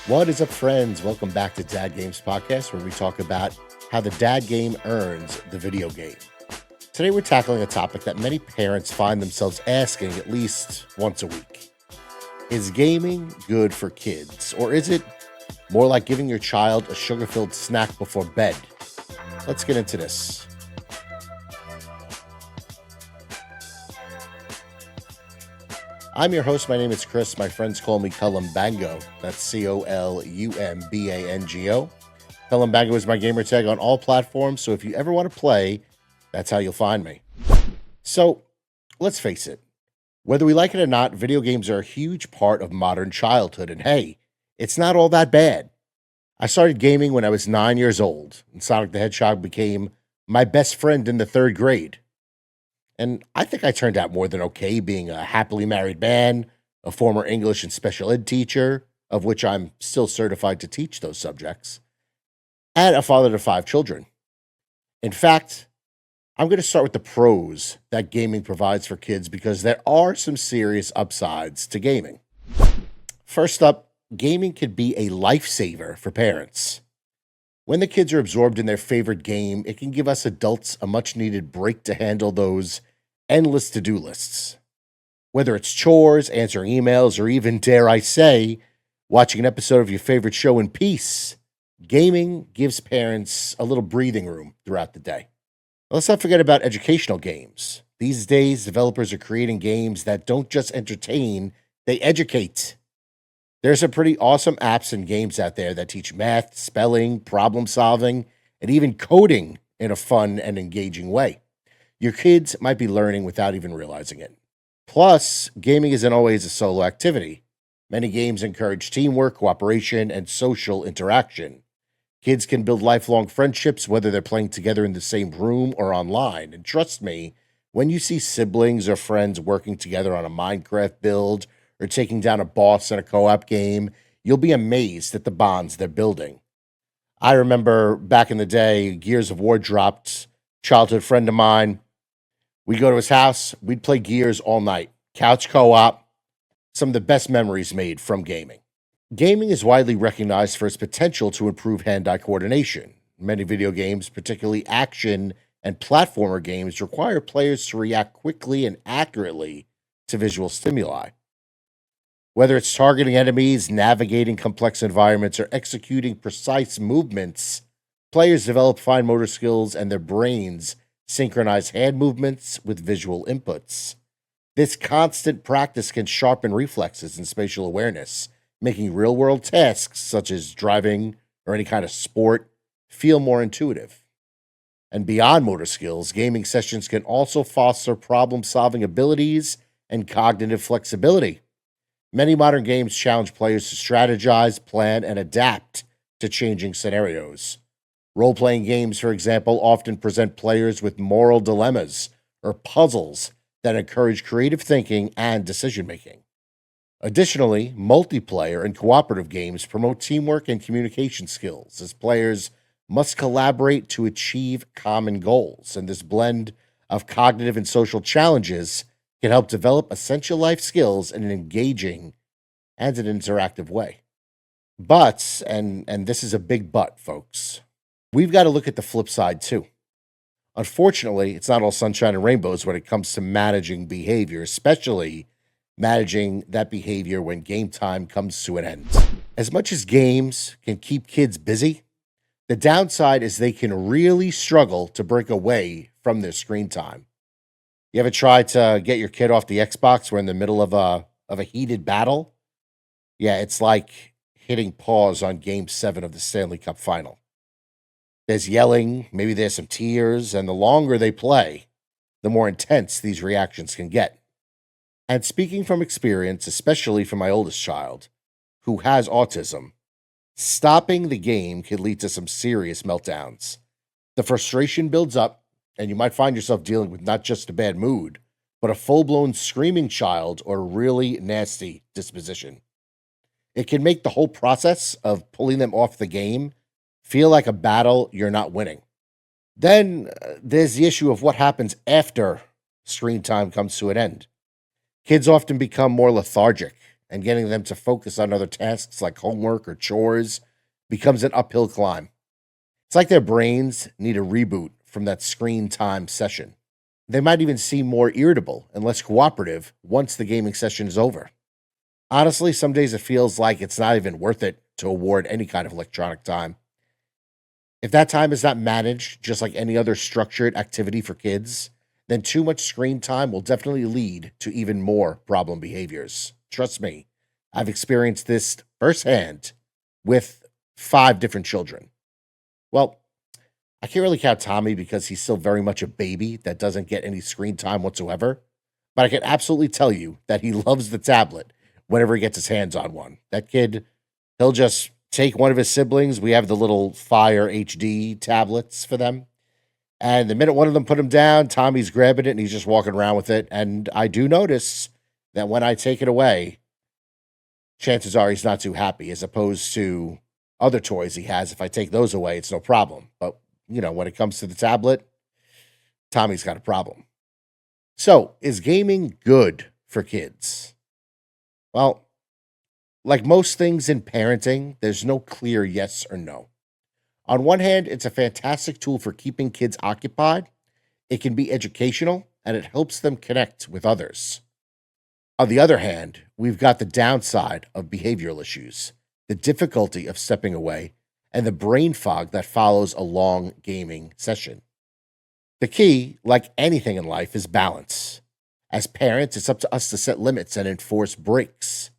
What is up, friends? Welcome back to Dad Games Podcast, where we talk about how the dad game earns the video game. Today, we're tackling a topic that many parents find themselves asking at least once a week. Is gaming good for kids, or is it more like giving your child a sugar-filled snack before bed? Let's get into this. I'm your host. My name is Chris. My friends call me Bango. That's Columbango. Bango is my gamer tag on all platforms, so if you ever want to play, that's how you'll find me. So, let's face it. Whether we like it or not, video games are a huge part of modern childhood, and hey, it's not all that bad. I started gaming when I was 9 years old, and Sonic the Hedgehog became my best friend in the third grade. And I think I turned out more than okay, being a happily married man, a former English and special ed teacher, of which I'm still certified to teach those subjects, and a father to 5 children. In fact, I'm going to start with the pros that gaming provides for kids because there are some serious upsides to gaming. First up, gaming could be a lifesaver for parents. When the kids are absorbed in their favorite game, it can give us adults a much needed break to handle those endless to do lists. Whether it's chores, answering emails, or even, dare I say, watching an episode of your favorite show in peace, gaming gives parents a little breathing room throughout the day. Let's not forget about educational games. These days, developers are creating games that don't just entertain, they educate. There's some pretty awesome apps and games out there that teach math, spelling, problem solving, and even coding in a fun and engaging way. Your kids might be learning without even realizing it. Plus, gaming isn't always a solo activity. Many games encourage teamwork, cooperation, and social interaction. Kids can build lifelong friendships whether they're playing together in the same room or online. And trust me, when you see siblings or friends working together on a Minecraft build or taking down a boss in a co-op game, you'll be amazed at the bonds they're building. I remember back in the day, Gears of War dropped. Childhood friend of mine, we'd go to his house, we'd play Gears all night. Couch co-op, some of the best memories made from gaming. Gaming is widely recognized for its potential to improve hand-eye coordination. Many video games, particularly action and platformer games, require players to react quickly and accurately to visual stimuli. Whether it's targeting enemies, navigating complex environments, or executing precise movements, players develop fine motor skills and their brains synchronize hand movements with visual inputs. This constant practice can sharpen reflexes and spatial awareness, making real world tasks such as driving or any kind of sport feel more intuitive. And beyond motor skills, gaming sessions can also foster problem solving abilities and cognitive flexibility. Many modern games challenge players to strategize, plan, and adapt to changing scenarios. Role playing games, for example, often present players with moral dilemmas or puzzles that encourage creative thinking and decision making. Additionally, multiplayer and cooperative games promote teamwork and communication skills, as players must collaborate to achieve common goals. And this blend of cognitive and social challenges can help develop essential life skills in an engaging and an interactive way. But, and this is a big but, folks, we've got to look at the flip side too. Unfortunately, it's not all sunshine and rainbows when it comes to managing behavior, especially managing that behavior when game time comes to an end. As much as games can keep kids busy, the downside is they can really struggle to break away from their screen time. You ever try to get your kid off the Xbox? We're in the middle of a heated battle. Yeah, it's like hitting pause on Game 7 of the Stanley Cup Final. There's yelling, maybe there's some tears, and the longer they play, the more intense these reactions can get. And speaking from experience, especially for my oldest child, who has autism, stopping the game could lead to some serious meltdowns. The frustration builds up, and you might find yourself dealing with not just a bad mood, but a full-blown screaming child or a really nasty disposition. It can make the whole process of pulling them off the game feel like a battle you're not winning. Then there's the issue of what happens after screen time comes to an end. Kids often become more lethargic, and getting them to focus on other tasks like homework or chores becomes an uphill climb. It's like their brains need a reboot from that screen time session. They might even seem more irritable and less cooperative once the gaming session is over. Honestly, some days it feels like it's not even worth it to award any kind of electronic time. If that time is not managed just like any other structured activity for kids, then too much screen time will definitely lead to even more problem behaviors. Trust me, I've experienced this firsthand with 5 different children. Well, I can't really count Tommy because he's still very much a baby that doesn't get any screen time whatsoever. But I can absolutely tell you that he loves the tablet whenever he gets his hands on one. That kid, he'll just take one of his siblings. We have the little Fire HD tablets for them. And the minute one of them put him down, Tommy's grabbing it and he's just walking around with it. And I do notice that when I take it away, chances are he's not too happy as opposed to other toys he has. If I take those away, it's no problem. But, when it comes to the tablet, Tommy's got a problem. So, is gaming good for kids? Well, like most things in parenting, there's no clear yes or no. On one hand, it's a fantastic tool for keeping kids occupied. It can be educational and it helps them connect with others. On the other hand, we've got the downside of behavioral issues, the difficulty of stepping away, and the brain fog that follows a long gaming session. The key, like anything in life, is balance. As parents, it's up to us to set limits and enforce breaks.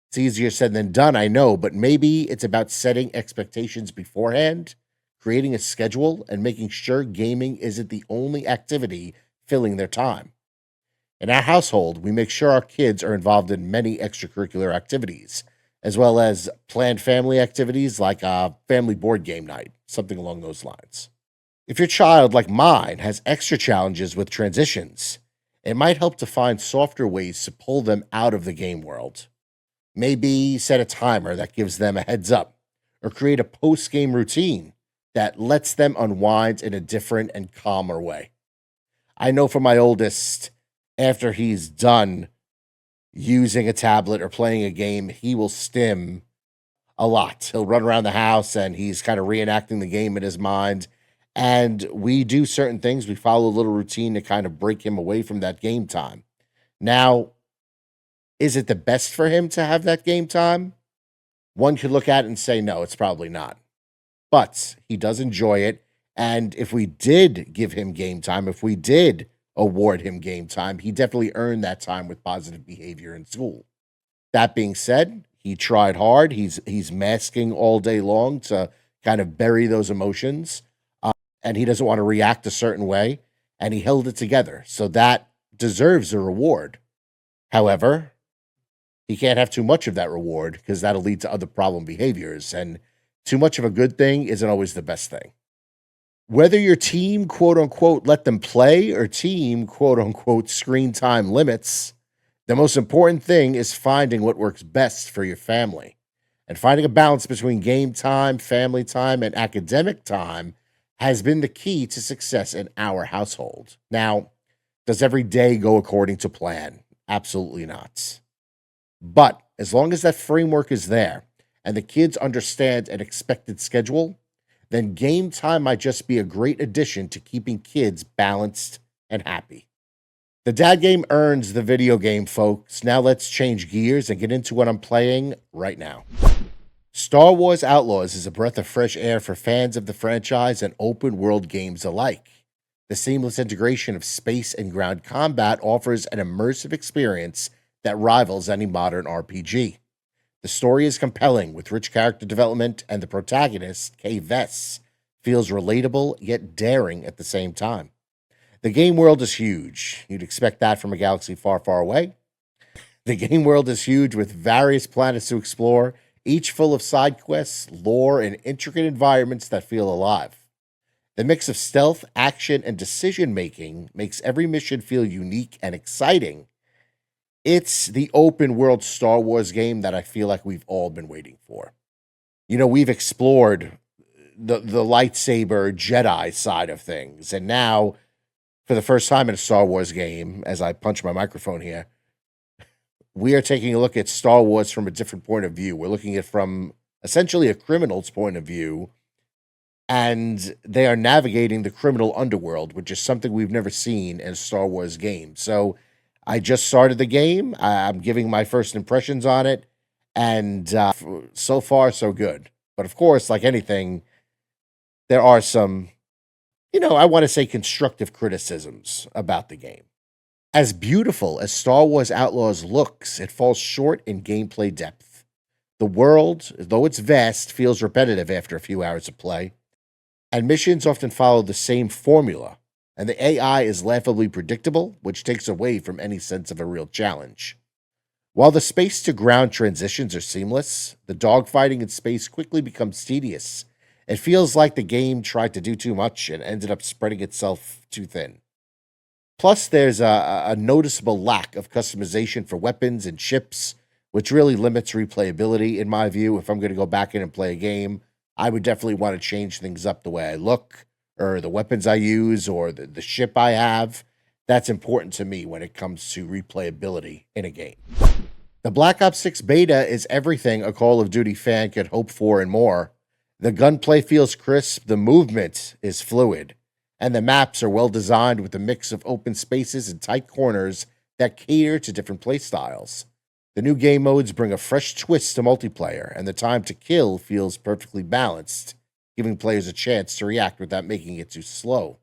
It's easier said than done, I know, but maybe it's about setting expectations beforehand, creating a schedule, and making sure gaming isn't the only activity filling their time. In our household, we make sure our kids are involved in many extracurricular activities, as well as planned family activities like a family board game night, something along those lines. If your child, like mine, has extra challenges with transitions, it might help to find softer ways to pull them out of the game world. Maybe set a timer that gives them a heads up, or create a post game routine that lets them unwind in a different and calmer way. I know for my oldest, after he's done using a tablet or playing a game, he will stim a lot. He'll run around the house and he's kind of reenacting the game in his mind. And we do certain things. We follow a little routine to kind of break him away from that game time. Now, is it the best for him to have that game time? One could look at it and say, no, it's probably not. But he does enjoy it. And if we did give him game time, if we did award him game time, he definitely earned that time with positive behavior in school. That being said, he tried hard. He's masking all day long to kind of bury those emotions, and he doesn't want to react a certain way. And he held it together, so that deserves a reward. However, he can't have too much of that reward because that'll lead to other problem behaviors, and too much of a good thing isn't always the best thing. Whether your team, quote unquote, let them play or team, quote unquote, screen time limits, the most important thing is finding what works best for your family. And finding a balance between game time, family time, and academic time has been the key to success in our household. Now, does every day go according to plan? Absolutely not. But as long as that framework is there and the kids understand an expected schedule, then game time might just be a great addition to keeping kids balanced and happy. The dad game earns the video game, folks. Now let's change gears and get into what I'm playing right now. Star Wars Outlaws is a breath of fresh air for fans of the franchise and open world games alike. The seamless integration of space and ground combat offers an immersive experience that rivals any modern RPG. The story is compelling with rich character development, and the protagonist, Kay Vess, feels relatable yet daring at the same time. The game world is huge. You'd expect that from a galaxy far, far away. The game world is huge with various planets to explore, each full of side quests, lore, and intricate environments that feel alive. The mix of stealth, action, and decision making makes every mission feel unique and exciting. It's the open world Star Wars game that I feel like we've all been waiting for. We've explored the lightsaber Jedi side of things, and now, for the first time in a Star Wars game, as I punch my microphone here, we are taking a look at Star Wars from a different point of view. We're looking at from essentially a criminal's point of view, and they are navigating the criminal underworld, which is something we've never seen in a Star Wars game. So I just started the game. I'm giving my first impressions on it, and so far, so good. But of course, like anything, there are some, I want to say constructive criticisms about the game. As beautiful as Star Wars Outlaws looks, it falls short in gameplay depth. The world, though it's vast, feels repetitive after a few hours of play, and missions often follow the same formula, and the AI is laughably predictable, which takes away from any sense of a real challenge. While the space to ground transitions are seamless, the dogfighting in space quickly becomes tedious. It feels like the game tried to do too much and ended up spreading itself too thin. Plus, there's a noticeable lack of customization for weapons and ships, which really limits replayability, in my view. If I'm going to go back in and play a game, I would definitely want to change things up the way I look, or the weapons I use, or the ship I have. That's important to me when it comes to replayability in a game. The Black Ops 6 beta is everything a Call of Duty fan could hope for and more. The gunplay feels crisp, the movement is fluid, and the maps are well designed with a mix of open spaces and tight corners that cater to different playstyles. The new game modes bring a fresh twist to multiplayer, and the time to kill feels perfectly balanced, giving players a chance to react without making it too slow.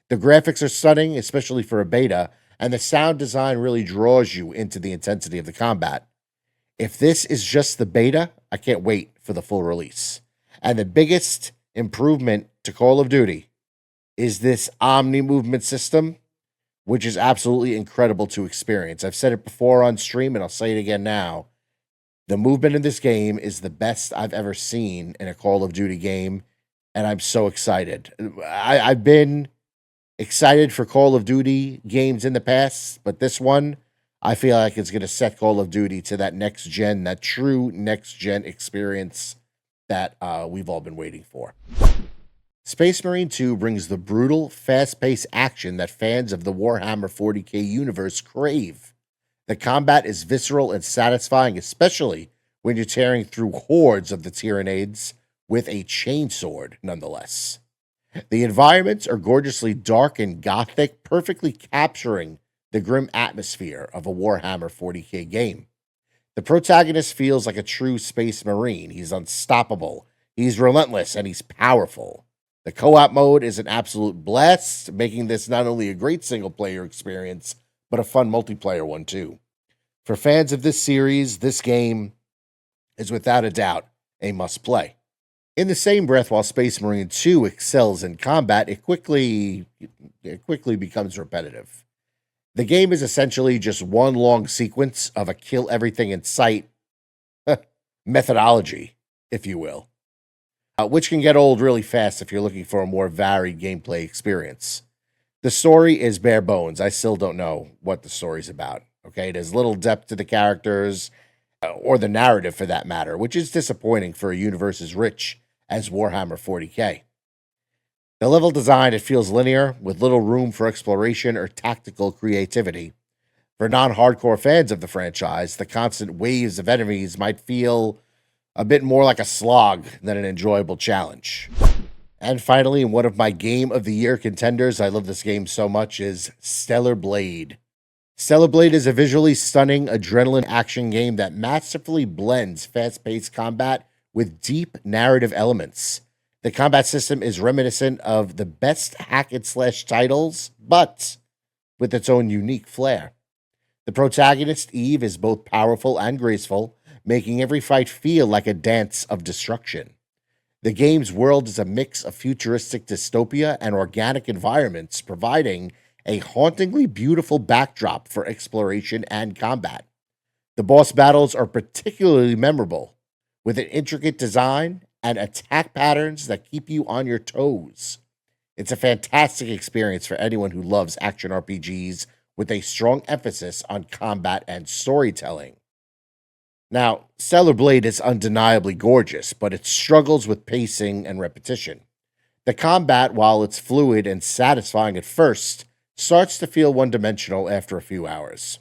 The graphics are stunning, especially for a beta, and the sound design really draws you into the intensity of the combat. If this is just the beta, I can't wait for the full release. And the biggest improvement to Call of Duty is this Omni movement system, which is absolutely incredible to experience. I've said it before on stream, and I'll say it again now. The movement in this game is the best I've ever seen in a Call of Duty game, and I'm so excited. I've been excited for Call of Duty games in the past, but this one, I feel like it's going to set Call of Duty to that next gen, that true next gen experience that we've all been waiting for. Space Marine 2 brings the brutal, fast-paced action that fans of the Warhammer 40k universe crave. The combat is visceral and satisfying, especially when you're tearing through hordes of the Tyranids with a chainsword, nonetheless. The environments are gorgeously dark and gothic, perfectly capturing the grim atmosphere of a Warhammer 40k game. The protagonist feels like a true Space Marine. He's unstoppable, he's relentless, and he's powerful. The co-op mode is an absolute blast, making this not only a great single-player experience, but a fun multiplayer one too. For fans of this series, this game is without a doubt a must-play. In the same breath, while Space Marine 2 excels in combat, it quickly becomes repetitive. The game is essentially just one long sequence of a kill everything in sight methodology, if you will, which can get old really fast if you're looking for a more varied gameplay experience. The story is bare bones. I still don't know what the story's about. Okay, there's little depth to the characters or the narrative for that matter, which is disappointing for a universe as rich as Warhammer 40k. The level design, it feels linear, with little room for exploration or tactical creativity. For non-hardcore fans of the franchise, the constant waves of enemies might feel a bit more like a slog than an enjoyable challenge. And finally, one of my Game of the Year contenders, I love this game so much, is Stellar Blade. Stellar Blade is a visually stunning adrenaline action game that masterfully blends fast-paced combat with deep narrative elements. The combat system is reminiscent of the best hack-and-slash titles, but with its own unique flair. The protagonist, Eve, is both powerful and graceful, making every fight feel like a dance of destruction. The game's world is a mix of futuristic dystopia and organic environments, providing a hauntingly beautiful backdrop for exploration and combat. The boss battles are particularly memorable, with an intricate design and attack patterns that keep you on your toes. It's a fantastic experience for anyone who loves action RPGs with a strong emphasis on combat and storytelling. Now, Stellar Blade is undeniably gorgeous, but it struggles with pacing and repetition. The combat, while it's fluid and satisfying at first, starts to feel one-dimensional after a few hours.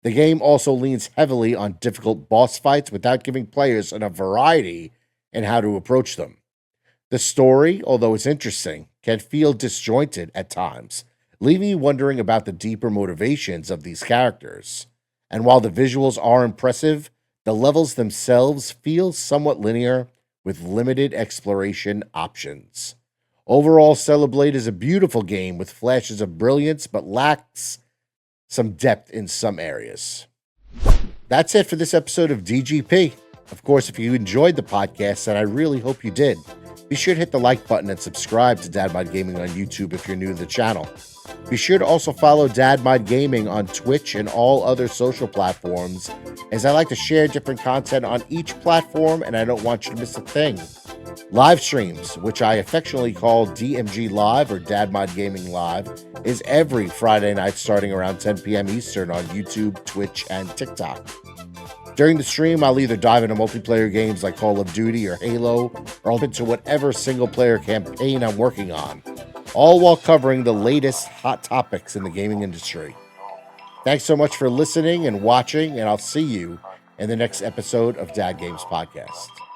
The game also leans heavily on difficult boss fights without giving players enough variety in how to approach them. The story, although it's interesting, can feel disjointed at times, leaving you wondering about the deeper motivations of these characters. And while the visuals are impressive, the levels themselves feel somewhat linear with limited exploration options. Overall, Celeblade is a beautiful game with flashes of brilliance but lacks some depth in some areas. That's it for this episode of DGP. Of course, if you enjoyed the podcast, and I really hope you did, be sure to hit the like button and subscribe to Dad Mod Gaming on YouTube if you're new to the channel. Be sure to also follow Dad Mod Gaming on Twitch and all other social platforms, as I like to share different content on each platform and I don't want you to miss a thing. Live streams, which I affectionately call DMG Live or Dad Mod Gaming Live, is every Friday night starting around 10 p.m. Eastern on YouTube, Twitch, and TikTok. During the stream, I'll either dive into multiplayer games like Call of Duty or Halo, or I'll into whatever single-player campaign I'm working on, all while covering the latest hot topics in the gaming industry. Thanks so much for listening and watching, and I'll see you in the next episode of Dad Games Podcast.